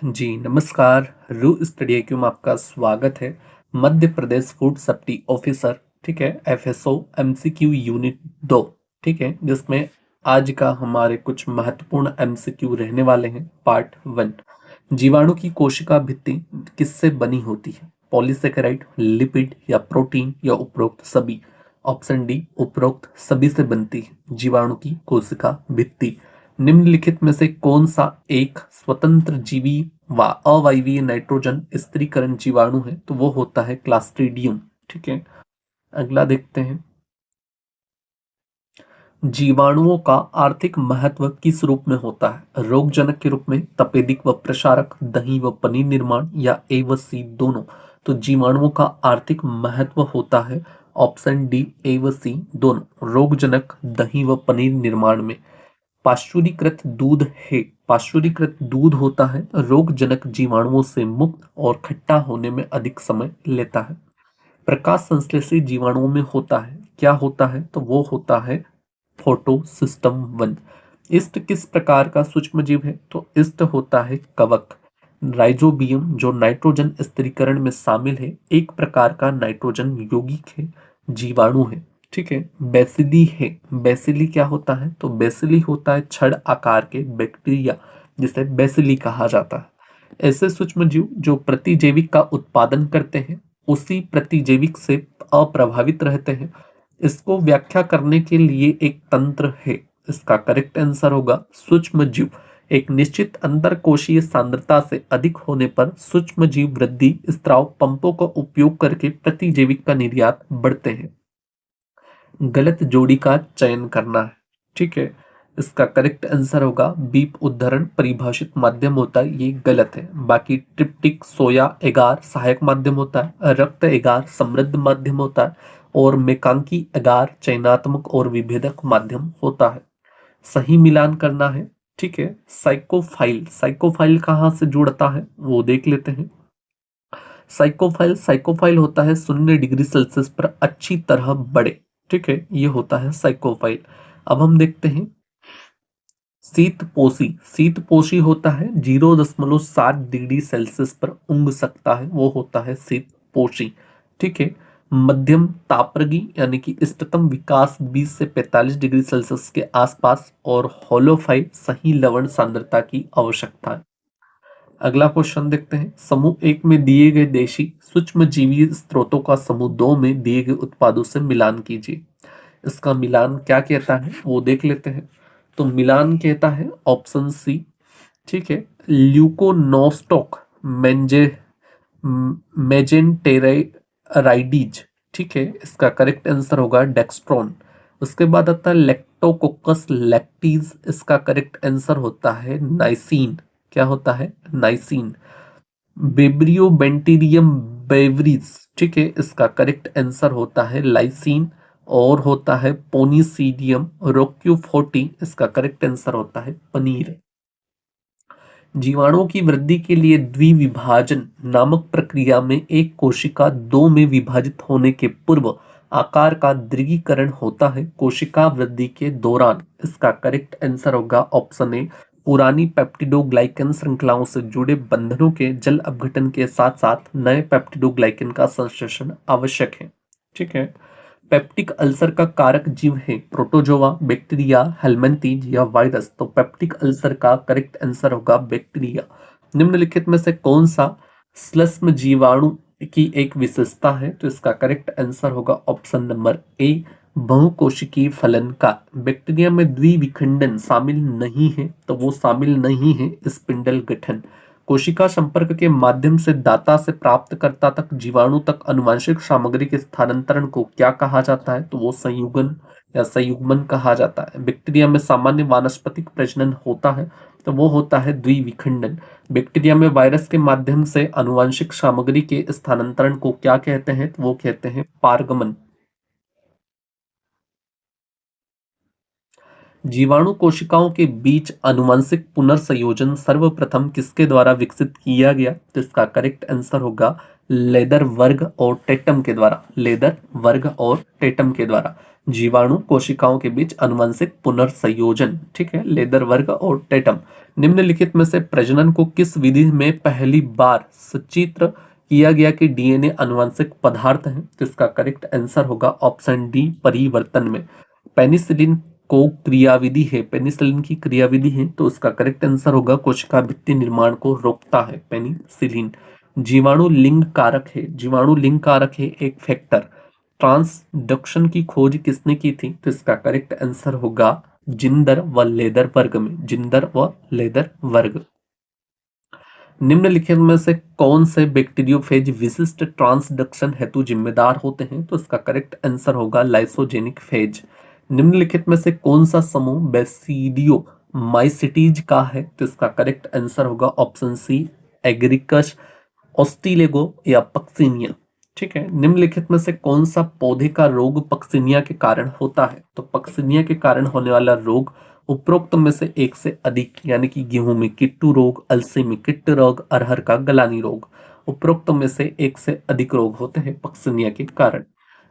जी, नमस्कार। रू study acute में आपका स्वागत है। Madhya Pradesh food safety officer, ठीक है, एफएसओ एमसीक्यू यूनिट 2, ठीक है, जिसमें आज का हमारे कुछ महत्वपूर्ण एमसीक्यू रहने वाले हैं। पार्ट 1, जीवाणु की कोशिका भित्ति किससे बनी होती है? पॉलीसेकेराइड, लिपिड या प्रोटीन या उपरोक्त सभी? ऑप्शन डी, उपरोक्त सभी से बनती है जीवाणु की कोशिका भित्ति। निम्नलिखित में से कौन सा एक स्वतंत्र जीवी व अवायवीय नाइट्रोजन स्थिरीकरण जीवाणु है? तो वो होता है क्लास्ट्रीडियम। ठीक है, अगला देखते हैं। जीवाणुओं का आर्थिक महत्व किस रूप में होता है? रोगजनक के रूप में, तपेदिक व प्रसारक, दही व पनीर निर्माण या ए व सी दोनों? तो जीवाणुओं का आर्थिक महत्व होता है ऑप्शन डी, ए व सी दोनों, रोगजनक, दही व पनीर निर्माण में। पाश्चुरीकृत दूध है, पाश्चुरीकृत दूध होता है रोगजनक जीवाणुओं से मुक्त और खट्टा होने में अधिक समय लेता है। प्रकाश संश्लेषी जीवाणुओं में होता है, क्या होता है? तो वो होता है फोटो सिस्टम 1। इस्ट किस प्रकार का सूक्ष्म जीव है? तो इस्ट होता है कवक। राइजोबियम जो नाइट्रोजन स्थिरीकरण में शामिल है, एक प्रकार का नाइट्रोजन यौगिक है, जीवाणु है। ठीक है, बेसिली है। बेसिली क्या होता है? तो बेसिली होता है छड़ आकार के बैक्टीरिया, जिसे बेसिली कहा जाता है। ऐसे सूक्ष्म जीव जो प्रतिजैविक का उत्पादन करते हैं, उसी प्रतिजैविक से अप्रभावित रहते हैं। इसको व्याख्या करने के लिए एक तंत्र है। इसका करेक्ट आंसर होगा सूक्ष्म जीव। एक निश्चित अंतरकोशीय सांद्रता से अधिक होने पर सूक्ष्म जीव वृद्धि स्त्राव पंपों का उपयोग करके प्रतिजैविक का निर्यात बढ़ते हैं। गलत जोड़ी का चयन करना है। ठीक है, इसका करेक्ट आंसर होगा बीप उद्धरण परिभाषित माध्यम होता है, ये गलत है। बाकी ट्रिप्टिक, सोया एगार सहायक माध्यम होता है, रक्त एगार समृद्ध माध्यम होता है और मेकांकी एगार चयनात्मक और विभेदक माध्यम होता है। सही मिलान करना है। ठीक है, साइकोफाइल, साइकोफाइल कहाँ से जुड़ता है वो देख लेते हैं। साइकोफाइल, साइकोफाइल होता है 0 डिग्री सेल्सियस पर अच्छी तरह बढ़े। ठीक है, ये होता है साइकोफाइल। अब हम देखते हैं शीतपोषी। शीतपोषी होता है 0.7 डिग्री सेल्सियस पर उंग सकता है, वो होता है शीतपोषी। ठीक है, मध्यम तापरगी यानी कि इष्टतम विकास 20 से 45 डिग्री सेल्सियस के आसपास और होलोफाइल सही लवण सांद्रता की आवश्यकता है। अगला क्वेश्चन देखते हैं। समूह 1 में दिए गए देशी सूक्ष्म जीवी स्रोतों का समूह 2 में दिए गए उत्पादों से मिलान कीजिए। इसका मिलान क्या कहता है वो देख लेते हैं। तो मिलान कहता है ऑप्शन सी, ठीक है, ल्यूकोनोस्टोक मेंजे मेजेंटेराइडीज। ठीक है, इसका करेक्ट आंसर होगा डेक्स्ट्रॉन। उसके बाद आता है लेक्टोकोकस लैक्टीज, इसका करेक्ट आंसर होता है नाइसिन। क्या होता है? नाइसिन। बेब्रियो बेंटीरियम बेवरीज, ठीक है, इसका करेक्ट आंसर होता है लाइसिन। और होता है पोनीसीडियम रोक्यूफोर्टी, इसका करेक्ट आंसर होता है पनीर। जीवाणुओं की वृद्धि के लिए द्विविभाजन नामक प्रक्रिया में एक कोशिका दो में विभाजित होने के पूर्व आकार का द्विगीकरण होता है कोशिका वृद्धि के दौरान। इसका करेक्ट आंसर होगा ऑप्शन ए, पुरानी पेप्टिडोग्लाइकन श्रृंखलाओं से जुड़े बंधनों के जल अपघटन के साथ साथ नए पेप्टिडोग्लाइकन का संश्लेषण आवश्यक है। ठीक है, पेप्टिक अल्सर का कारक जीव है प्रोटोजोआ, बैक्टीरिया, हेलमिंथीज या वायरस? तो पेप्टिक अल्सर का करेक्ट आंसर होगा बैक्टीरिया। निम्नलिखित में से कौन सा श्लेष्म जीवाणु की एक विशेषता है? तो इसका करेक्ट आंसर होगा ऑप्शन नंबर ए, बहुकोशिकीय फलन का। बैक्टीरिया में द्विविखंडन शामिल नहीं है, तो वो शामिल नहीं है स्पिंडल गठन। कोशिका संपर्क के माध्यम से दाता से प्राप्तकर्ता तक जीवाणु तक अनुवांशिक सामग्री के स्थानांतरण को क्या कहा जाता है? तो वो संयुगन या संयुग्मन कहा जाता है। बैक्टीरिया में सामान्य वानस्पतिक प्रजनन होता है, तो वो होता है द्विविखंडन। बैक्टीरिया में वायरस के माध्यम से अनुवांशिक सामग्री के स्थानांतरण को क्या कहते हैं? तो वो कहते हैं पारगमन। जीवाणु कोशिकाओं के बीच आनुवंशिक पुनर्संयोजन सर्वप्रथम किसके द्वारा विकसित किया गया? तो इसका करेक्ट आंसर होगा लेदर वर्ग और टेटम के द्वारा, लेदर वर्ग और टेटम के द्वारा जीवाणु कोशिकाओं के बीच आनुवंशिक पुनर्संयोजन। ठीक है, लेदर वर्ग और टेटम। निम्नलिखित में से प्रजनन को किस विधि में पहली बार सचित्र किया गया कि डीएनए आनुवंशिक पदार्थ है? तो इसका करेक्ट आंसर होगा ऑप्शन डी, परिवर्तन में। पेनिसिलिन को क्रियाविधि है, पेनिसिलिन की क्रियाविधि है, तो उसका करेक्ट आंसर होगा कोशिका भित्ति निर्माण को रोकता है पेनिसिलिन। जीवाणु लिंग कारक है, जीवाणु लिंग कारक है एक फैक्टर। ट्रांसडक्शन की खोज किसने की थी? तो इसका करेक्ट आंसर होगा जिंदर व लेदर वर्ग में, जिंदर व लेदर वर्ग। निम्नलिखित में से कौन से बैक्टीरियोफेज विशिष्ट ट्रांसडक्शन हेतु जिम्मेदार होते हैं? तो इसका करेक्ट आंसर होगा लाइसोजेनिक फेज। निम्नलिखित में से कौन सा समूह बेसिडियो माइसिटीज का है? तो इसका करेक्ट आंसर होगा ऑप्शन सी, एग्रिकस, ऑस्टिलेगो या पक्सिनिया। ठीक है, निम्नलिखित में से कौन सा पौधे का रोग पक्सिनिया के कारण होता है? तो पक्सिनिया के कारण होने वाला रोग उपरोक्त में से एक से अधिक, यानी कि गेहूं में किट्टू रोग, अलसी में किट्ट रोग, अरहर का गलानी रोग, उपरोक्त में से एक से अधिक रोग होते हैं पक्सिनिया के कारण।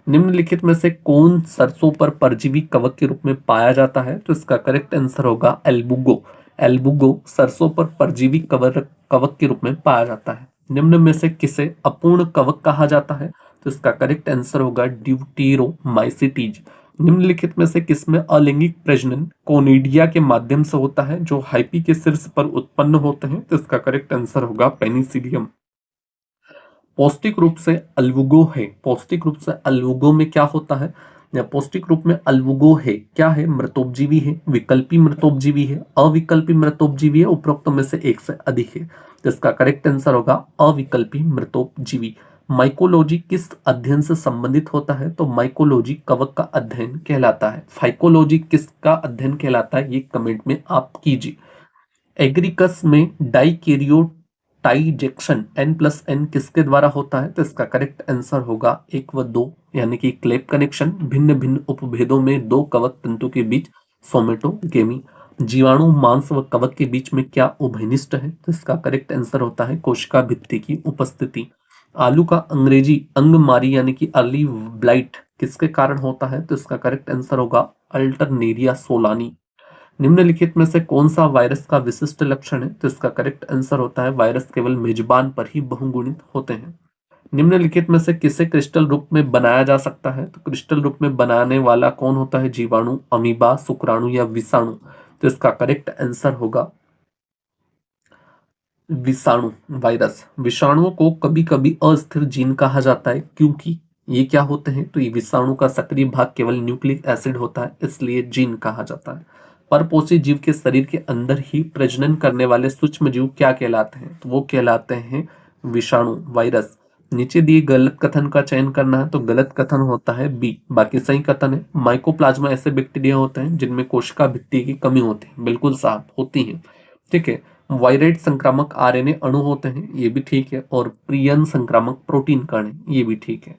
निम्नलिखित में से कौन सरसों पर परजीवी कवक के रूप में पाया जाता है? तो इसका करेक्ट आंसर होगा एल्बुगो। एल्बुगो सरसों पर परजीवी कवक के रूप में पाया जाता है। निम्न में से किसे अपूर्ण कवक कहा जाता है? तो इसका करेक्ट आंसर होगा ड्यूटेरोमाइसिटीज। निम्नलिखित में से किसमें अलैंगिक प्रजनन कोनिडिया के माध्यम से होता है जो हाइपी के शीर्ष पर उत्पन्न होते हैं? तो इसका करेक्ट आंसर होगा पेनिसिलियम। पौष्टिक रूप से अल्बुगो है, पौष्टिक रूप से अल्बुगो में क्या होता है, या पौष्टिक रूप में अल्बुगो है क्या है? मृतोपजीवी है, विकल्पी मृतोपजीवी है, अविकल्पी मृतोपजीवी है, उपरोक्त में से एक से अधिक है। तो इसका करेक्ट आंसर होगा अविकल्पी मृतोपजीवी। माइकोलॉजी किस अध्ययन से संबंधित होता है? तो माइकोलॉजी कवक का अध्ययन कहलाता है। फाइकोलॉजी किसका अध्ययन कहलाता है? ये कमेंट में आप कीजिए। एग्रीकस में डाइकेरियोटाइजेक्शन N+N किसके द्वारा होता है? तो इसका करेक्ट आंसर होगा 1 व 2, यानी कि क्लेप कनेक्शन, भिन्न भिन्न उपभेदों में दो कवक तंतु के बीच सोमेटोगेमी। जीवाणु मांस व कवक के बीच में क्या उभयनिष्ठ है? तो इसका करेक्ट आंसर होता है कोशिका भित्ति की उपस्थिति। आलू का अंग्रेजी अंगमारी यानी कि अर्ली ब्लाइट किसके कारण होता है? तो इसका करेक्ट आंसर होगा अल्टरनेरिया सोलानी। निम्नलिखित में से कौन सा वायरस का विशिष्ट लक्षण है? तो इसका करेक्ट आंसर होता है वायरस केवल मेजबान पर ही बहुगुणित होते हैं। निम्नलिखित में से किसे क्रिस्टल रूप में बनाया जा सकता है? तो क्रिस्टल रूप में बनाने वाला कौन होता है? जीवाणु, अमीबा, शुक्राणु या विषाणु। तो इसका करेक्ट आंसर होगा विषाणु, वायरस। विषाणुओं को कभी कभी अस्थिर जीन कहा जाता है क्योंकि ये क्या होते हैं? तो ये विषाणु का सक्रिय भाग केवल न्यूक्लिक एसिड होता है, इसलिए जीन कहा जाता है। परपोषी जीव के शरीर के अंदर ही प्रजनन करने वाले सूक्ष्म जीव क्या कहलाते हैं? तो वो कहलाते हैं विषाणु, वायरस। नीचे दिए गलत कथन का चयन करना है, तो गलत कथन होता है बी। बाकी सही कथन है माइकोप्लाज्मा ऐसे बैक्टीरिया होते हैं जिनमें कोशिका भित्ति की कमी होती है, बिल्कुल साफ होती है। ठीक है, वायरेट संक्रामक आरएनए अणु होते हैं, ये भी ठीक है, और प्रियन संक्रामक प्रोटीन कण है, ये भी ठीक है।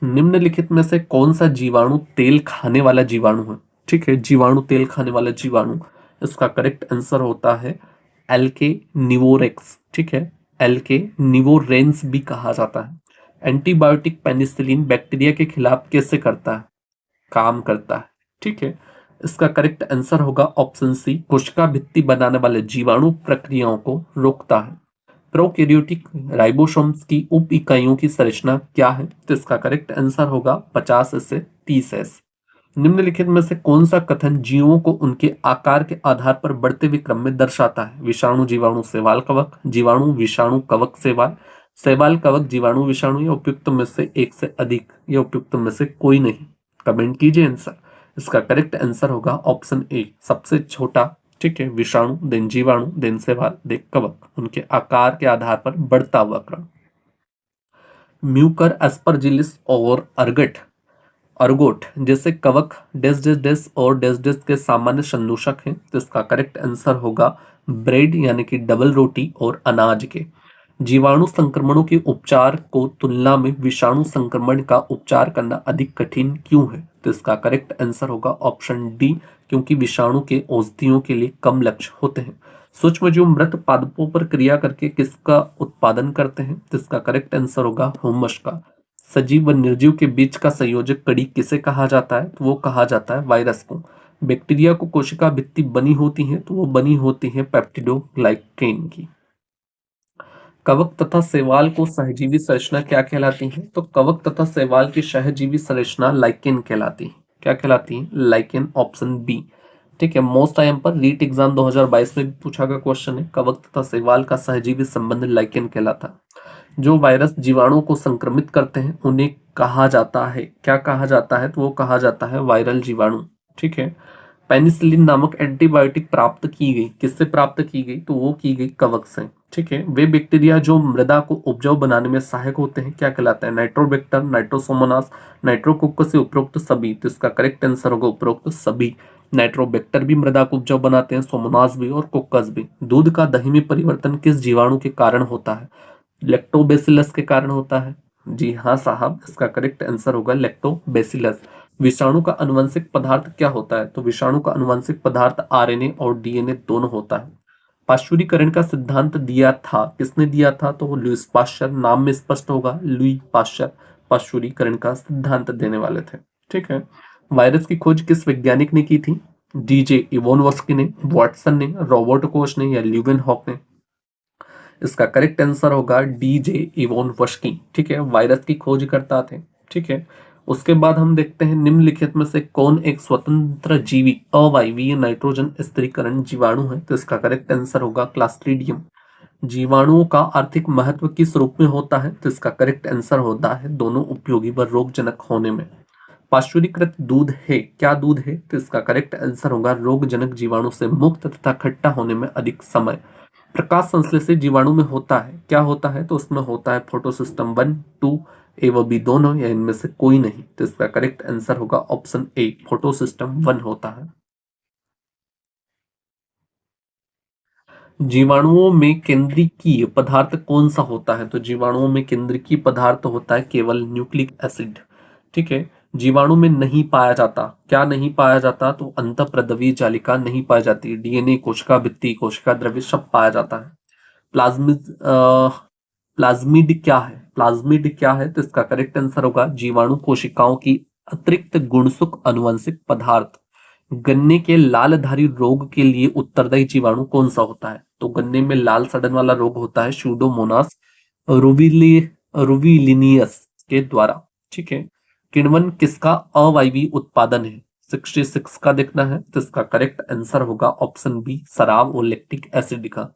निम्नलिखित में से कौन सा जीवाणु तेल खाने वाला जीवाणु है? ठीक है, जीवाणु तेल खाने वाला जीवाणु, इसका करेक्ट आंसर होता है एल्के निवोरेक्स। ठीक है, एल्के निवोरेंस भी कहा जाता है। एंटीबायोटिक पेनिसिलिन बैक्टीरिया के खिलाफ कैसे करता है, काम करता है? ठीक है, इसका करेक्ट आंसर होगा ऑप्शन सी, कोशिका भित्ति बनाने वाले जीवाणु प्रक्रियाओं को रोकता है। प्रोकैरियोटिक राइबोसोम्स की उप इकाइयों की संरचना क्या है? तो इसका करेक्ट आंसर होगा 50 से 30S। निम्नलिखित में से कौन सा कथन जीवों को उनके आकार के आधार पर बढ़ते हुए क्रम में दर्शाता है? विषाणु, जीवाणु, शैवाल, कवक, जीवाणु, विषाणु, कवक, शैवाल, शैवाल, कवक, जीवाणु, विषाणु, या उपयुक्त में से एक से अधिक, या उपयुक्त में से कोई नहीं। कमेंट कीजिए आंसर। इसका करेक्ट आंसर होगा ऑप्शन ए, सबसे छोटा। ठीक है, विषाणु, देन जीवाणु, देन शैवाल, देन कवक, उनके आकार के आधार पर बढ़ता हुआ क्रम। म्यूकर, एस्परजिलिस और अर्गोट जैसे कवक डेस डेस डेस और डेस डेस के सामान्य संदूषक हैं, तो इसका करेक्ट आंसर होगा ब्रेड यानी कि डबल रोटी और अनाज के। जीवाणु संक्रमणों के उपचार को तुलना में विषाणु संक्रमण का उपचार करना अधिक कठिन क्यों है? तो इसका करेक्ट आंसर होगा ऑप्शन डी, क्योंकि विषाणु के औषधियों के लिए कम लक्ष्य होते हैं। सूक्ष्मजीव मृत पादपों पर क्रिया करके किसका उत्पादन करते हैं? तो इसका करेक्ट आंसर होगा हुमस का। सजीव व निर्जीव के बीच का संयोजक कड़ी किसे कहा जाता है? तो वो कहा जाता है वायरस को। बैक्टीरिया को कोशिका भित्ति बनी होती है, तो वो बनी होती है पेप्टिडोग्लाइकेन की। कवक तथा शैवाल को सहजीवी संरचना क्या कहलाती है? तो कवक तथा शैवाल की सहजीवी संरचना लाइकेन कहलाती है। क्या कहलाती है? Lichen, option B. ठीक है, मोस्ट आईएम पर रीट एग्जाम 2022 में भी पूछा गया क्वेश्चन है। कवक तथा शैवाल का सहजीवी संबंध लाइकेन कहलाता है। जो वायरस जीवाणु को संक्रमित करते हैं उन्हें कहा जाता है, क्या कहा जाता है? तो वो कहा जाता है वायरल जीवाणु। ठीक है, पेनिसिलिन नामक एंटीबायोटिक प्राप्त की गई, किससे प्राप्त की गई? तो वो की गई कवक से। ठीक है, वे बैक्टीरिया जो मृदा को उपजाऊ बनाने में सहायक होते हैं क्या कहलाते हैं? नाइट्रोबैक्टर, नाइट्रोसोमोनास, नाइट्रोकोकस से उपरोक्त सभी। तो इसका करेक्ट आंसर होगा उपरोक्त सभी। नाइट्रोबैक्टर भी मृदा को उपजाऊ बनाते हैं, सोमोनास भी और कोकस भी। दूध का दही में परिवर्तन किस जीवाणु के कारण होता है? लैक्टोबैसिलस के कारण होता है। जी हाँ साहब, इसका करेक्ट आंसर होगा लैक्टोबैसिलस। विषाणु का आनुवंशिक पदार्थ क्या होता है? तो विषाणु का आनुवंशिक पदार्थ आरएनए और डीएनए दोनों होता है। पाश्चुरीकरण का सिद्धांत दिया था, किसने दिया था? तो वो लुईस पाश्चर। नाम में स्पष्ट होगा, लुई पाश्चर पाश्चुरीकरण का सिद्धांत देने वाले थे। ठीक है, वायरस की खोज किस वैज्ञानिक ने की थी? डीजे इवोनवस्की ने, वाटसन ने, रॉबर्ट कोच ने या ल्यूवेन हॉक ने? इसका करेक्ट आंसर होगा डीजे इवोनवस्की। ठीक है, वायरस की खोज करता थे। ठीक है, उसके बाद हम देखते हैं निम्नलिखित में से कौन एक स्वतंत्र जीवी अवायवीय नाइट्रोजन स्थिरीकरण जीवाणु है? तो इसका करेक्ट आंसर होगा क्लास्ट्रीडियम। जीवाणुओं का आर्थिक महत्व किस रूप में होता है? तो इसका करेक्ट आंसर होता है दोनों उपयोगी व रोगजनक होने में। पाश्चुरीकृत दूध है, क्या दूध है? तो इसका करेक्ट आंसर होगा रोगजनक जीवाणु से मुक्त तथा खट्टा होने में अधिक समय। प्रकाश संश्लेषित जीवाणु में होता है, क्या होता है? तो उसमें होता है फोटोसिस्टम 1, 2, ए व बी दोनों या इनमें से कोई नहीं। तो इसका करेक्ट आंसर होगा ऑप्शन ए, फोटोसिस्टम 1 होता है। जीवाणुओं में केंद्रीकीय पदार्थ कौन सा होता है? तो जीवाणुओं में केंद्रीकीय पदार्थ होता है केवल न्यूक्लिक एसिड। ठीक है, जीवाणु में नहीं पाया जाता, क्या नहीं पाया जाता? तो अंतःप्रद्रवीय जालिका नहीं पाई जाती। डीएनए, कोशिका भित्ति, कोशिका द्रव्य सब पाया जाता है। प्लाज्मिड प्लाज्मिड क्या है? प्लाज्मिड क्या है? तो इसका करेक्ट आंसर होगा जीवाणु कोशिकाओं की अतिरिक्त गुणसुक अनुवंशिक पदार्थ। गन्ने के लालधारी रोग के लिए उत्तरदायी जीवाणु कौन सा होता है? तो गन्ने में लाल सड़न वाला रोग होता है स्यूडोमोनास रूबिली रूबिलिनियस के द्वारा। ठीक है, किण्वन किसका अवायवीय उत्पादन है? 66 का देखना है। तो इसका करेक्ट आंसर होगा ऑप्शन बी, शराब और लैक्टिक एसिड का।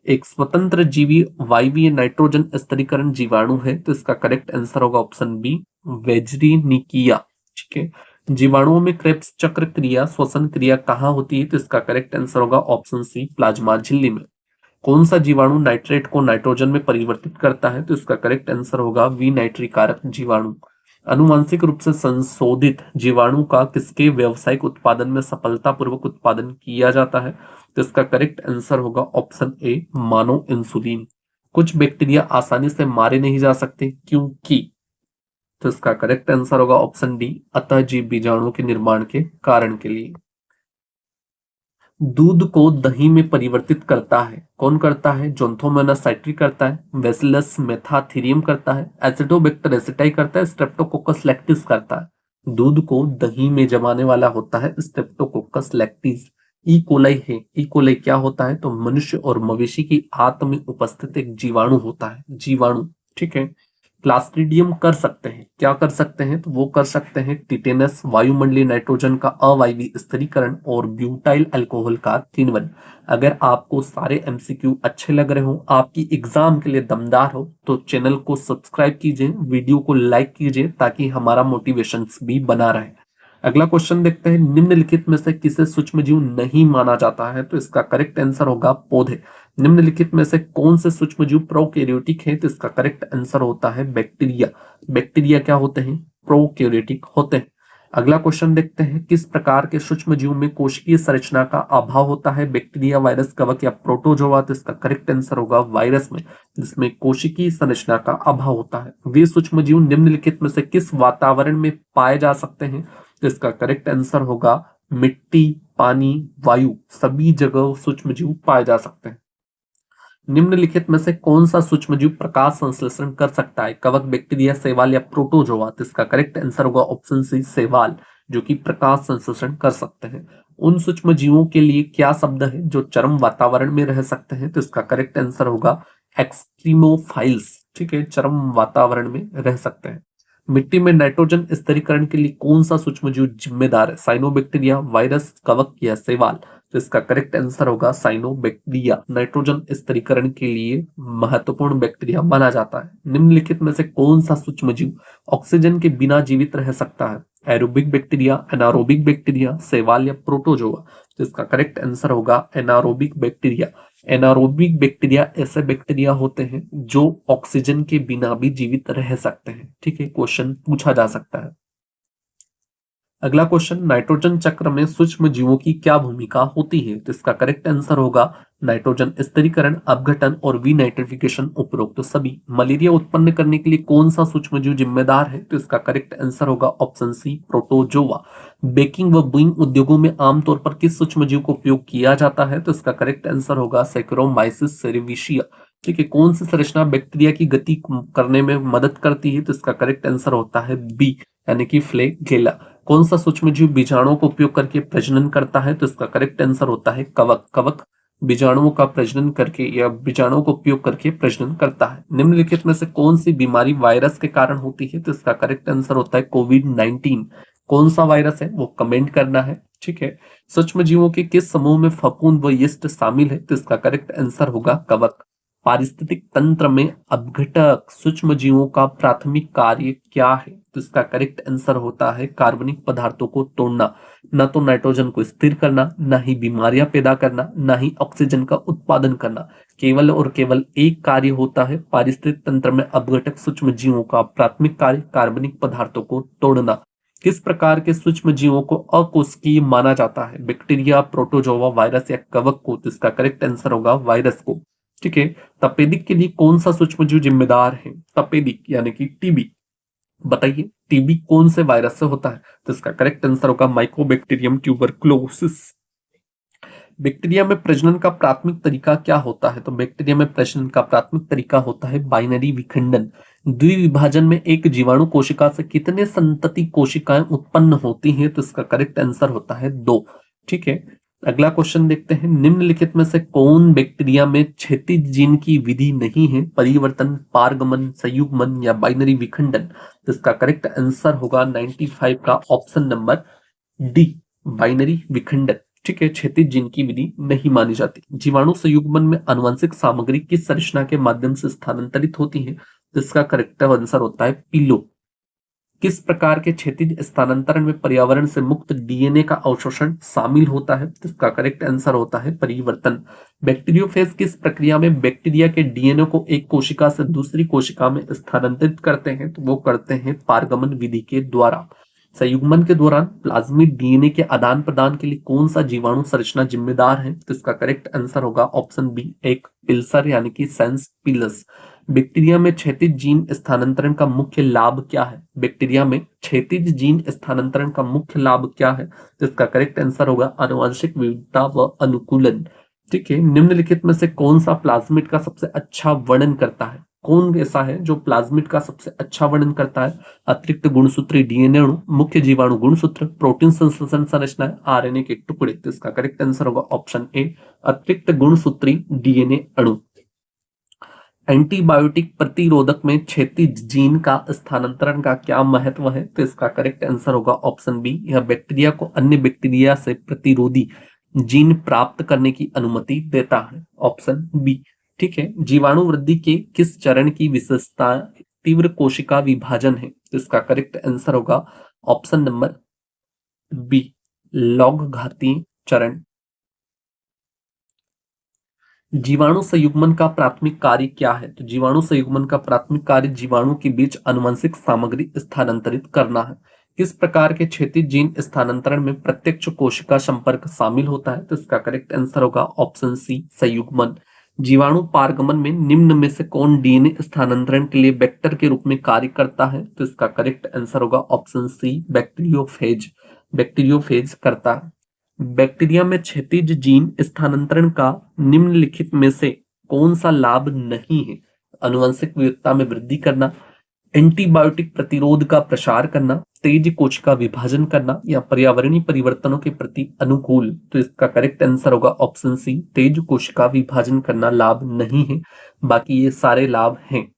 एक स्वतंत्र जीवी वायवीय नाइट्रोजन स्थिरीकरण जीवाणु है, तो इसका करेक्ट आंसर होगा ऑप्शन बी, वेजरीनिकिया। ठीक है, जीवाणुओं में क्रेब्स चक्र क्रिया, श्वसन क्रिया कहाँ होती है? तो इसका करेक्ट आंसर होगा ऑप्शन सी, प्लाज्मा झिल्ली में। कौन सा जीवाणु नाइट्रेट को नाइट्रोजन में परिवर्तित करता है? तो इसका करेक्ट आंसर होगा विनाइट्रीकारक जीवाणु। अनुवांशिक रूप से संशोधित जीवाणु का किसके व्यावसायिक उत्पादन में सफलतापूर्वक उत्पादन किया जाता है? तो इसका करेक्ट आंसर होगा ऑप्शन ए, मानव इंसुलिन। कुछ बैक्टीरिया आसानी से मारे नहीं जा सकते, क्योंकि? तो इसका करेक्ट आंसर होगा ऑप्शन डी, अतः जीव बीजाणु के निर्माण के कारण के लिए। दूध को दही में परिवर्तित करता है, कौन करता है? जोंथोमोनास साइट्री करता है, बेसिलस मेथाथीरियम करता है, एसिडोबैक्टर एसिटाई करता है, स्ट्रेप्टोकोकस लैक्टिस करता है। दूध को दही में जमाने वाला होता है स्ट्रेप्टोकोकस लैक्टिस। ई कोलाई है, ई कोलाई क्या होता है? तो मनुष्य और मवेशी की आंत में उपस्थित एक जीवाणु होता है, जीवाणु। ठीक है, क्लास्ट्रीडियम कर सकते हैं, क्या कर सकते हैं? तो वो कर सकते हैं टिटेनस, वायुमंडलीय नाइट्रोजन का अवायवीय स्थिरीकरण और ब्यूटाइल अल्कोहल का किण्वन। अगर आपको सारे एमसीक्यू अच्छे लग रहे हो, आपकी एग्जाम के लिए दमदार हो, तो चैनल को सब्सक्राइब कीजिए, वीडियो को लाइक कीजिए, ताकि हमारा मोटिवेशन भी बना रहे। अगला क्वेश्चन देखते हैं, निम्नलिखित में से किसे सूक्ष्मजीव नहीं माना जाता है? तो इसका करेक्ट आंसर होगा पौधे। निम्नलिखित में से कौन से सूक्ष्मजीव प्रोकैरियोटिक है? तो इसका करेक्ट आंसर होता है बैक्टीरिया। बैक्टीरिया क्या होते हैं? प्रोकैरियोटिक होते हैं। अगला क्वेश्चन देखते हैं, किस प्रकार के सूक्ष्मजीव में कोशिकीय संरचना का अभाव होता है? बैक्टीरिया, वायरस, कवक या प्रोटोजोआ? तो इसका करेक्ट आंसर होगा वायरस में, जिसमें कोशिकीय संरचना का अभाव होता है। वे सूक्ष्मजीव निम्नलिखित में से किस वातावरण में पाए जा सकते हैं? तो इसका करेक्ट आंसर होगा मिट्टी, पानी, वायु सभी जगह सूक्ष्मजीव पाए जा सकते हैं। निम्नलिखित में से कौन सा सूक्ष्मजीव प्रकाश संश्लेषण कर सकता है? कवक, बैक्टीरिया, शैवाल या प्रोटोजोआ? तो इसका करेक्ट आंसर होगा ऑप्शन सी शैवाल, जो कि प्रकाश संश्लेषण कर सकते हैं। उन सूक्ष्म जीवों के लिए क्या शब्द है जो चरम वातावरण में रह सकते हैं? तो इसका करेक्ट आंसर होगा एक्सट्रीमोफाइल्स। ठीक है, चरम वातावरण में रह सकते हैं। मिट्टी में नाइट्रोजन स्थिरीकरण के लिए कौन सा सूक्ष्मजीव जिम्मेदार है? साइनोबैक्टीरिया, वायरस, कवक या शैवाल? तो इसका करेक्ट आंसर होगा साइनोबैक्टीरिया। नाइट्रोजन स्थिरीकरण के लिए महत्वपूर्ण बैक्टीरिया माना जाता है। निम्नलिखित में से कौन सा सूक्ष्मजीव ऑक्सीजन के बिना जीवित रह सकता है? एरोबिक बैक्टीरिया, एनारोबिक बैक्टीरिया, शैवाल या प्रोटोजोआ? तो इसका करेक्ट आंसर होगा एनारोबिक बैक्टीरिया। एनारोबिक बैक्टीरिया ऐसे बैक्टीरिया होते हैं जो ऑक्सीजन के बिना भी जीवित रह सकते हैं। ठीक है, क्वेश्चन पूछा जा सकता है। अगला क्वेश्चन, नाइट्रोजन चक्र में सूक्ष्म जीवों की क्या भूमिका होती है? तो इसका करेक्ट आंसर होगा नाइट्रोजन स्थिरीकरण, अपघटन और विनाइट्रिफिकेशन उपरोक्त तो सभी। मलेरिया उत्पन्न करने के लिए कौन सा सूक्ष्म जीव जिम्मेदार है? तो इसका करेक्ट आंसर होगा ऑप्शन सी प्रोटोजोआ। बेकिंग व ब्रूइंग उद्योगों में आमतौर पर किस सूक्ष्म जीव का उपयोग किया जाता है? तो इसका करेक्ट आंसर होगा सैकरोमाइसिस सेरेविशिया। ठीक है, कौन सी संरचना बैक्टीरिया की गति करने में मदद करती है? तो इसका करेक्ट आंसर होता है बी, यानी कि फ्लैगेला। कौन सा सूक्ष्मजीव बीजाणुओं का उपयोग करके प्रजनन करता है? तो इसका करेक्ट आंसर होता है कवक। कवक बीजाणुओं का प्रजनन करके या बीजाणुओं का उपयोग करके प्रजनन करता है। निम्नलिखित में से कौन सी बीमारी वायरस के कारण होती है? तो इसका करेक्ट आंसर होता है कोविड-19। कौन सा वायरस है वो कमेंट करना है। ठीक है, सूक्ष्म जीवों के किस समूह में फफूंद व यीस्ट शामिल है? तो इसका करेक्ट आंसर होगा कवक। पारिस्थितिक तंत्र में अपघटक सूक्ष्म जीवों का प्राथमिक कार्य क्या है? तो इसका करेक्ट आंसर होता है कार्बनिक पदार्थों को तोड़ना। न तो नाइट्रोजन को स्थिर करना, न ही बीमारियां पैदा करना, न ही ऑक्सीजन का उत्पादन करना। केवल और केवल एक कार्य होता है पारिस्थितिक तंत्र में अपघटक सूक्ष्म जीवों का प्राथमिक कार्य कार्बनिक पदार्थों को तोड़ना। किस प्रकार के सूक्ष्म जीवों को अकोशिकीय माना जाता है? बैक्टीरिया, प्रोटोजोआ, वायरस या कवक को? तो इसका करेक्ट आंसर होगा वायरस को। ठीक है, तपेदिक के लिए कौन सा सूक्ष्मजीव जिम्मेदार है? तपेदिक यानी कि टीबी। बताइए टीबी कौन से वायरस से होता है? तो इसका करेक्ट आंसर होगा माइकोबैक्टीरियम ट्यूबरकुलोसिस। बैक्टीरिया में प्रजनन का प्राथमिक तरीका क्या होता है? तो बैक्टीरिया में प्रजनन का प्राथमिक तरीका होता है बाइनरी विखंडन। द्विविभाजन में एक जीवाणु कोशिका से कितने संतति कोशिकाएं उत्पन्न होती हैं? तो इसका करेक्ट आंसर होता है 2। ठीक है, अगला क्वेश्चन देखते हैं। निम्नलिखित में से कौन बैक्टीरिया में क्षैतिज जीन की विधि नहीं है? परिवर्तन, पारगमन, संयुग्मन या बाइनरी विखंडन? तो इसका करेक्ट आंसर होगा 95 का ऑप्शन नंबर डी, बाइनरी विखंडन। ठीक है, क्षैतिज जीन की विधि नहीं मानी जाती। जीवाणु संयुग्मन में आनुवंशिक सामग्री किस संरचना के माध्यम से स्थानांतरित होती है? तो इसका करेक्ट आंसर होता है पीलो। किस प्रकार के क्षैतिज स्थानांतरण में पर्यावरण से मुक्त डीएनए का अवशोषण शामिल होता है? तो इसका करेक्ट आंसर होता है परिवर्तन। बैक्टीरियोफेज किस प्रक्रिया में बैक्टीरिया के डीएनए को एक कोशिका से दूसरी कोशिका में स्थानांतरित करते हैं? तो वो करते हैं पारगमन विधि के द्वारा। संयुग्मन के दौरान प्लाज्मिड डीएनए के आदान प्रदान के लिए कौन सा जीवाणु संरचना जिम्मेदार है? तो इसका करेक्ट आंसर होगा ऑप्शन बी, एक पिल्सर यानी कि सेंस पिलस। बैक्टीरिया में क्षैतिज जीन स्थानांतरण का मुख्य लाभ क्या है? बैक्टीरिया में क्षैतिज जीन स्थानांतरण का मुख्य लाभ क्या है? तो इसका करेक्ट आंसर होगा आनुवंशिक विविधता व अनुकूलन। ठीक है, निम्नलिखित में से कौन सा प्लाज्मिड का सबसे अच्छा वर्णन करता है? कौन ऐसा है जो प्लाज्मिड का सबसे अच्छा वर्णन करता है? अतिरिक्त गुणसूत्री डीएनए अणु, मुख्य जीवाणु गुणसूत्र, प्रोटीन संश्लेषण संरचना, आरएनए के टुकड़े? तो इसका करेक्ट आंसर होगा ऑप्शन ए, अतिरिक्त गुणसूत्री डीएनए अणु। एंटीबायोटिक प्रतिरोधक में क्षैतिज जीन का स्थानांतरण का क्या महत्व है? तो इसका करेक्ट आंसर होगा ऑप्शन बी, यह बैक्टीरिया को अन्य बैक्टीरिया से प्रतिरोधी जीन प्राप्त करने की अनुमति देता है। Option B. ठीक है, जीवाणु वृद्धि के किस चरण की विशेषता तीव्र कोशिका विभाजन है? तो इसका करेक्ट आंसर होगा ऑप्शन नंबर बी, लॉग घातीय चरण। जीवाणु संयुग्मन का प्राथमिक कार्य क्या है? तो जीवाणु संयुग्मन का प्राथमिक कार्य जीवाणु के बीच आनुवंशिक सामग्री स्थानांतरित करना है। किस प्रकार के क्षैतिज जीन स्थानांतरण में प्रत्यक्ष कोशिका संपर्क शामिल होता है? तो इसका करेक्ट आंसर होगा ऑप्शन सी, संयुग्मन। जीवाणु पारगमन में निम्न में से कौन डीएनए स्थानांतरण के लिए वेक्टर के रूप में कार्य करता है? तो इसका करेक्ट आंसर होगा ऑप्शन सी, बैक्टीरियोफेज। बैक्टीरियोफेज करता है। बैक्टीरिया में क्षैतिज जीन स्थानांतरण का निम्नलिखित में से कौन सा लाभ नहीं है? आनुवंशिक विविधता में वृद्धि करना, एंटीबायोटिक प्रतिरोध का प्रसार करना, तेज कोशिका विभाजन करना या पर्यावरणीय परिवर्तनों के प्रति अनुकूल। तो इसका करेक्ट आंसर होगा ऑप्शन सी, तेज कोशिका विभाजन करना लाभ नहीं है, बाकी ये सारे लाभ हैं।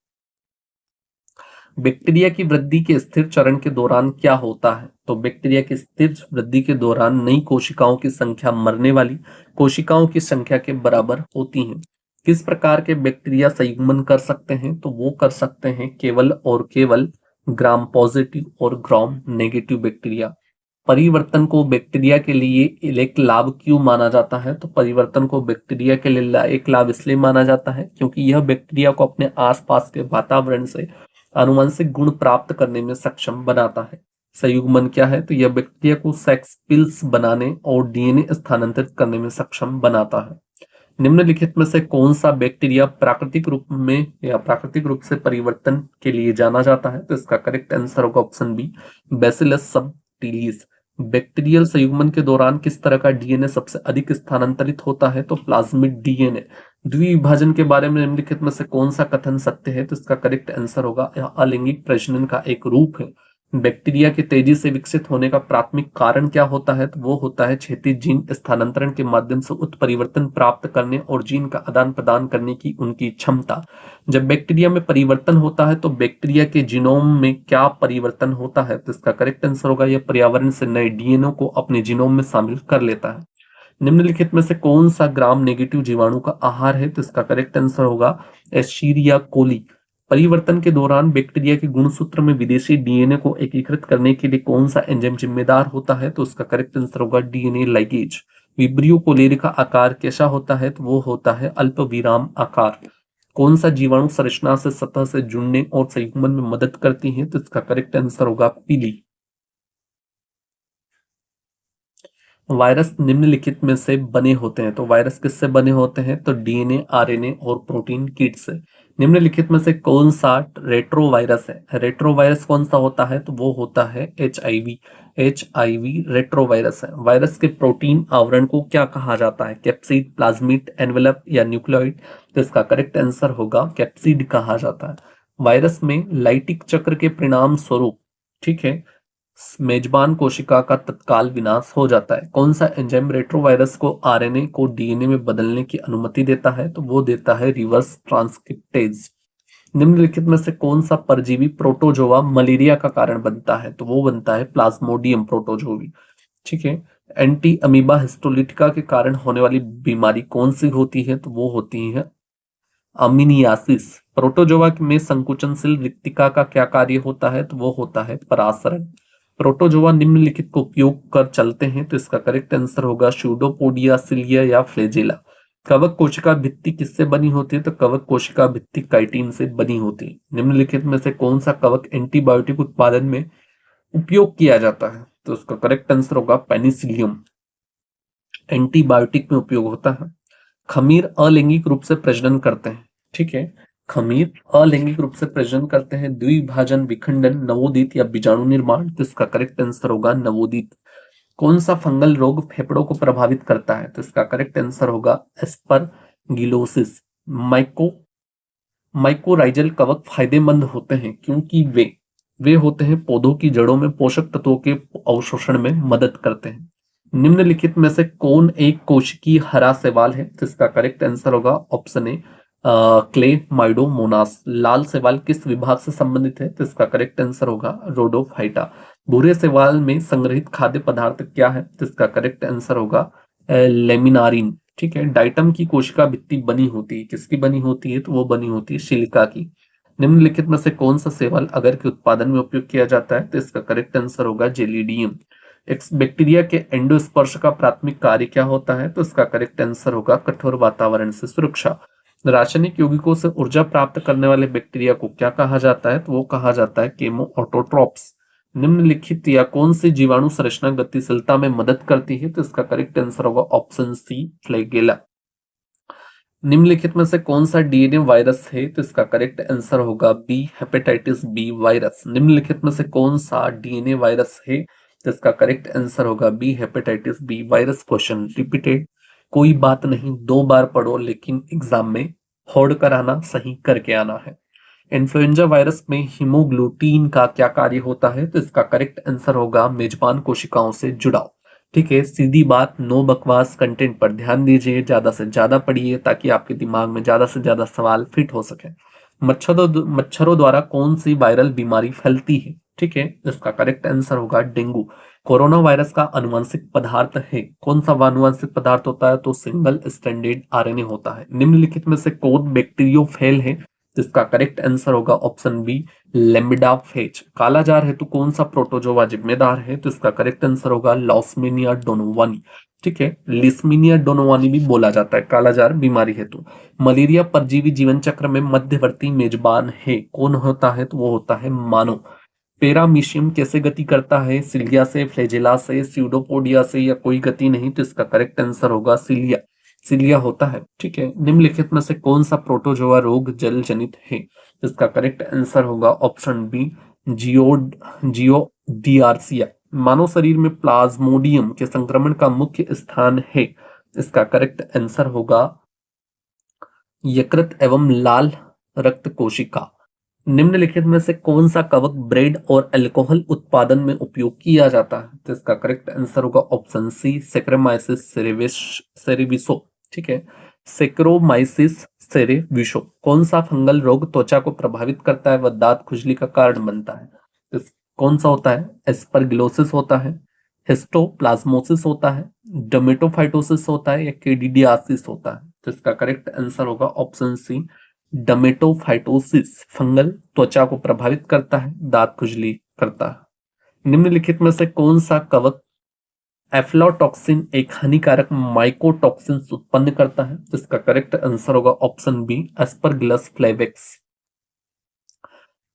बैक्टीरिया की वृद्धि के स्थिर चरण के दौरान क्या होता है? तो बैक्टीरिया की स्थिर वृद्धि के दौरान नई कोशिकाओं की संख्या मरने वाली कोशिकाओं की संख्या के बराबर होती है। किस प्रकार के बैक्टीरिया संयुग्मन कर सकते हैं? तो वो कर सकते हैं केवल और केवल ग्राम पॉजिटिव और ग्राम नेगेटिव बैक्टीरिया। परिवर्तन को बैक्टीरिया के लिए एक लाभ क्यों माना जाता है? तो परिवर्तन को बैक्टीरिया के लिए एक लाभ इसलिए माना जाता है क्योंकि यह बैक्टीरिया को अपने आसपास के वातावरण से आनुवंशिक गुण प्राप्त करने में सक्षम बनाता है। संयुग्मन क्या है? तो यह बैक्टीरिया को सेक्स पिल्स बनाने और डीएनए स्थानांतरित करने में सक्षम बनाता है। निम्नलिखित में से कौन सा बैक्टीरिया प्राकृतिक रूप में या प्राकृतिक रूप से परिवर्तन के लिए जाना जाता है? तो इसका करेक्ट आंसर होगा option B, Bacillus subtilis. Bacterial संयुग्मन के दौरान किस तरह का डीएनए सबसे अधिक स्थानांतरित होता है? तो प्लाज्मिड डीएनए। द्विविभाजन के बारे में निम्नलिखित में से कौन सा कथन सत्य है? तो इसका करेक्ट आंसर होगा यह अलैंगिक प्रजनन का एक रूप है। बैक्टीरिया के तेजी से विकसित होने का प्राथमिक कारण क्या होता है? तो वो होता है क्षैतिज जीन स्थानांतरण के माध्यम से उत्परिवर्तन प्राप्त करने और जीन का आदान प्रदान करने की उनकी क्षमता। जब बैक्टीरिया में परिवर्तन होता है तो बैक्टीरिया के जीनोम में क्या परिवर्तन होता है? तो इसका करेक्ट आंसर होगा यह पर्यावरण से नए डीएनए को अपने जीनोम में शामिल कर लेता है। निम्नलिखित में से कौन सा ग्राम नेगेटिव जीवाणु का आहार है? तो इसका करेक्ट आंसर होगा एस्चेरिचिया कोली। परिवर्तन के दौरान बैक्टीरिया के गुणसूत्र में विदेशी डीएनए को एकीकृत करने के लिए कौन सा एंजाइम जिम्मेदार होता है? तो उसका करेक्ट आंसर होगा डीएनए लाइगेज। विब्रियो कोलेरी का आकार कैसा होता है? तो वो होता है अल्प विराम आकार। कौन सा जीवाणु संरचना से सतह से जुड़ने और संयुग्मन में मदद करती है? तो इसका करेक्ट आंसर होगा पीली। वायरस निम्नलिखित में से बने होते हैं। तो वायरस किससे बने होते हैं? तो डीएनए, आरएनए और प्रोटीन किट से। निम्नलिखित में से कौन सा रेट्रोवायरस है? रेट्रोवायरस कौन सा होता है? तो वो होता है एचआईवी। एचआईवी रेट्रोवायरस है। वायरस के प्रोटीन आवरण को क्या कहा जाता है? कैप्सिड, प्लाज्मिड, एनवेलप या न्यूक्लियोइड? तो इसका करेक्ट आंसर होगा कैप्सिड कहा जाता है। वायरस में लाइटिक चक्र के परिणाम स्वरूप, ठीक है, मेजबान कोशिका का तत्काल विनाश हो जाता है। कौन सा एंजाइम रेट्रोवायरस को आरएनए को डीएनए में बदलने की अनुमति देता है? तो वो देता है रिवर्स ट्रांसक्रिप्टेज। निम्नलिखित में से कौन सा परजीवी प्रोटोजोआ मलेरिया का कारण बनता है? तो वो बनता है प्लाज्मोडियम प्रोटोजोवी। ठीक है। एंटी अमीबा हिस्टोलिटिका के कारण होने वाली बीमारी कौन सी होती है? तो वो होती है अमीनियासिस। प्रोटोजोआ में संकुचनशील रिक्तिका का क्या कार्य होता है? तो वो होता है परासरण। प्रोटोजोआ निम्नलिखित को उपयोग कर चलते हैं। तो इसका करेक्ट आंसर होगा स्यूडोपोडिया, सिलिया या फ्लैजेला। कवक कोशिका भित्ति किससे बनी होती है? तो कवक कोशिका भित्ति काइटिन से बनी होती है। निम्नलिखित में से कौन सा कवक एंटीबायोटिक उत्पादन में उपयोग किया जाता है? तो उसका करेक्ट आंसर होगा पेनिसिलियम। एंटीबायोटिक में उपयोग होता है। खमीर अलैंगिक रूप से प्रजनन करते हैं। ठीक है, खमीर अलैंगिक रूप से प्रजनन करते हैं। द्विभाजन, विखंडन, नवोदित या बीजाणु निर्माण? तो इसका करेक्ट आंसर होगा नवोदित। कौन सा फंगल रोग फेफड़ों को प्रभावित करता है? तो इसका करेक्ट आंसर होगा एस्परगिलोसिस। माइकोराइजल कवक फायदेमंद होते हैं क्योंकि वे होते हैं पौधों की जड़ों में पोषक तत्वों के अवशोषण में मदद करते हैं। निम्नलिखित में से कौन एक कोशिकीय हरा शैवाल है? तो इसका करेक्ट आंसर होगा ऑप्शन ए, क्लेमाइडोमोनास। लाल शैवाल किस विभाग से संबंधित है? तो इसका करेक्ट आंसर होगा रोडोफाइटा। भूरे शैवाल में संग्रहित खाद्य पदार्थ क्या है? तो इसका करेक्ट आंसर होगा लेमिनारिन। ठीक है। डाइटम की कोशिका भित्ति बनी होती है, किसकी बनी होती है? तो वो बनी होती है सिलिका की। निम्नलिखित में से कौन सा शैवाल अगर के उत्पादन में उपयोग किया जाता है? तो इसका करेक्ट आंसर होगा जेलिडियम। बैक्टीरिया के एंडोस्पर्श का प्राथमिक कार्य क्या होता है? तो इसका करेक्ट आंसर होगा कठोर वातावरण से सुरक्षा। रासायनिक यौगिकों से ऊर्जा प्राप्त करने वाले बैक्टीरिया को क्या कहा जाता है? तो वो कहा जाता है केमो ऑटोट्रोप्स। निम्नलिखित या कौन सी जीवाणु संरचना गतिशीलता में मदद करती है? तो इसका करेक्ट आंसर होगा ऑप्शन सी, फ्लैगेला। निम्नलिखित में से कौन सा डीएनए वायरस है? तो इसका करेक्ट आंसर होगा बी, हेपेटाइटिस बी वायरस। निम्नलिखित में से कौन सा डीएनए वायरस है तो इसका करेक्ट आंसर होगा B hepatitis B virus. Question repeated, कोई बात नहीं, 2 बार पढ़ो लेकिन एग्जाम में होड़ कर आना, सही करके आना है। इन्फ्लुएंजा वायरस में हीमोग्लूटीन का क्या कार्य होता है? तो इसका करेक्ट आंसर होगा मेजबान कोशिकाओं से जुड़ाव। ठीक है, सीधी बात, नो बकवास, कंटेंट पर ध्यान दीजिए, ज्यादा से ज्यादा पढ़िए ताकि आपके दिमाग में ज्यादा से ज्यादा सवाल फिट हो सके। मच्छरों द्वारा कौन सी वायरल बीमारी फैलती है? ठीक है, इसका करेक्ट आंसर होगा डेंगू। कोरोना वायरस का अनुवांशिक पदार्थ है, कौन सा अनुवांशिक पदार्थ होता है? तो सिंगल स्टैंडर्ड आरएनए होता है। निम्नलिखित में से कौन बैक्टीरियोफेज है? इसका करेक्ट आंसर होगा ऑप्शन बी लेमिडाफेज। कालाजार हेतु कौन सा प्रोटोजोआ जिम्मेदार है? तो इसका करेक्ट आंसर होगा लॉस्मेनिया डोनोवानी। ठीक है, लिस्मीनिया डोनोवानी भी बोला जाता है कालाजार बीमारी हेतु। मलेरिया परजीवी जीवन चक्र में मध्यवर्ती मेजबान है, कौन होता है? तो वो होता है मानव। पेरामीशियम कैसे गति करता है? सिलिया से, फ्लैजेला से, स्यूडोपोडिया से, या कोई गति नहीं? तो इसका करेक्ट आंसर होगा सिलिया। सिलिया होता है। ठीक है, निम्नलिखित में से कौन सा प्रोटोजोआ रोग जल जनित है? इसका करेक्ट आंसर होगा ऑप्शन बी जियोडियार्सिया। मानव शरीर में प्लाज्मोडियम के संक्रमण का मुख्य स्थान है। इसका करेक्ट आंसर होगा यकृत एवं लाल रक्त कोशिका। निम्नलिखित में से कौन सा कवक ब्रेड और अल्कोहल उत्पादन में उपयोग किया जाता है? तो इसका करेक्ट आंसर होगा ऑप्शन सी सेक्रोमाइसिस सेरेविसो। ठीक है, सेक्रोमाइसिस सेरेविसो। कौन सा फंगल रोग त्वचा को प्रभावित करता है व दांत खुजली का कारण बनता है? कौन सा होता है? एस्परगिलोसिस होता है, हिस्टोप्लाज्मोसिस होता है, डर्मेटोफाइटोसिस होता है, या केडिडियासिस होता है? तो इसका करेक्ट आंसर होगा ऑप्शन सी डर्मेटोफाइटोसिस। फंगल त्वचा को प्रभावित करता है, दांत खुजली करता है। निम्नलिखित में से कौन सा कवक एफ्लोटॉक्सिन एक हानिकारक माइकोटॉक्सिन उत्पन्न करता है? तो इसका करेक्ट आंसर होगा ऑप्शन बी एस्परगिलस फ्लेवेक्स।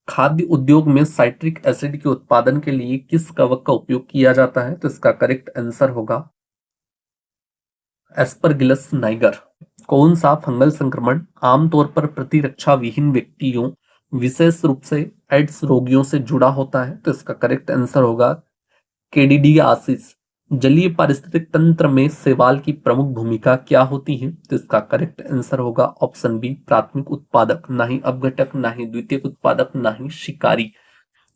खाद्य उद्योग में साइट्रिक एसिड के उत्पादन के लिए किस कवक का उपयोग किया जाता है? तो इसका करेक्ट आंसर होगा एस्परगिलस नाइगर। कौन सा फंगल संक्रमण आमतौर पर प्रतिरक्षा विहीन व्यक्तियों, विशेष रूप से एड्स रोगियों से जुड़ा होता है? तो इसका करेक्ट आंसर होगा केडिडियासिस। जलीय पारिस्थितिक तंत्र में शैवाल की प्रमुख भूमिका क्या होती है? तो इसका करेक्ट आंसर होगा ऑप्शन बी प्राथमिक उत्पादक, ना ही अपघटक, ना ही द्वितीयक उत्पादक, ना ही शिकारी।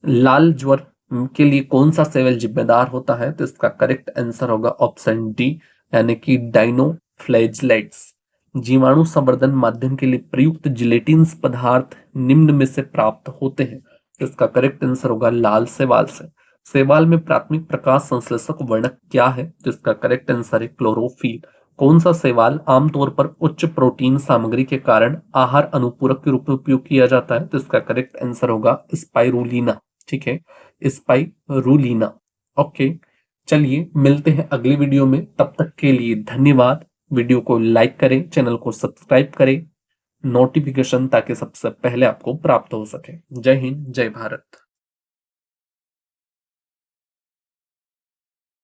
लाल ज्वर के लिए कौन सा सेवल जिम्मेदार होता है? तो इसका करेक्ट आंसर होगा ऑप्शन डी यानी कि डाइनोफ्लैजलेट्स। जीवाणु संवर्धन माध्यम के लिए प्रयुक्त जिलेटिन्स पदार्थ निम्न में से प्राप्त होते हैं? तो इसका करेक्ट आंसर होगा लाल शैवाल से। शैवाल में प्राथमिक प्रकाश संश्लेषक वर्णक क्या है? तो इसका करेक्ट आंसर है क्लोरोफिल। कौन सा शैवाल आमतौर पर उच्च प्रोटीन सामग्री के कारण आहार अनुपूरक के रूप में उपयोग किया जाता है? तो इसका करेक्ट आंसर होगा स्पाइरुलिना। ठीक है, स्पाइरुलिना। ओके, चलिए मिलते हैं अगली वीडियो में, तब तक के लिए धन्यवाद। वीडियो को लाइक करें, चैनल को सब्सक्राइब करें, नोटिफिकेशन ताकि सबसे पहले आपको प्राप्त हो सके। जय हिंद, जय भारत।